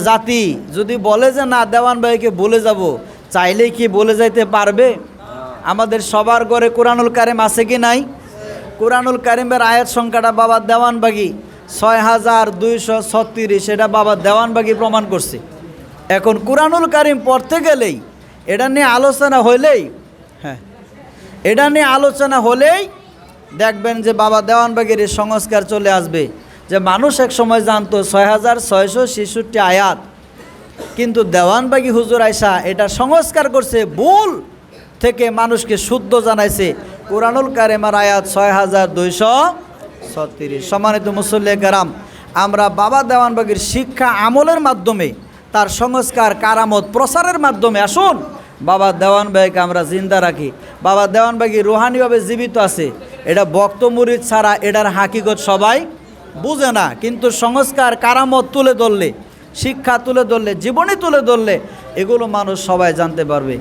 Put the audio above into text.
জাতি যদি বলে যে না দেওয়ান ভাইকে বলে যাব, চাইলেই কি বলে যাইতে পারবে? আমাদের সবার ঘরে কোরআনুল কারিম আছে কি নাই? কোরআনুল কারিমের আয়াত সংখ্যাটা বাবা দেওয়ানবাগি 6236, সেটা বাবা দেওয়ানবাগি প্রমাণ করছে। এখন কোরআনুল কারিম পড়তে গেলেই এটা নিয়ে আলোচনা হলেই এটা নিয়ে আলোচনা হলেই দেখবেন যে বাবা দেওয়ানবাগির এই সংস্কার চলে আসবে। যে মানুষ এক সময় জানতো 6666 আয়াত, কিন্তু দেওয়ানবাগি হুজুর আয়সা এটা সংস্কার করছে, ভুল থেকে মানুষকে শুদ্ধ জানাইছে। কোরআনুল কারিমের আয়াত 6236। সম্মানিত মুসল্লি কেরাম, আমরা বাবা দেওয়ানবাগির শিক্ষা আমলের মাধ্যমে, তার সংস্কার কারামত প্রচারের মাধ্যমে আসুন বাবা দেওয়ানবাগিকে আমরা জিন্দা রাখি। বাবা দেওয়ানবাগি রুহানিভাবে জীবিত আছে, এটা বক্ত মুরিদ ছাড়া এটার হাকিকত সবাই বুঝে না, কিন্তু সংস্কার কারামত তুলে ধরলে, শিক্ষা তুলে ধরলে, জীবনী তুলে ধরলে এগুলো মানুষ সবাই জানতে পারবে।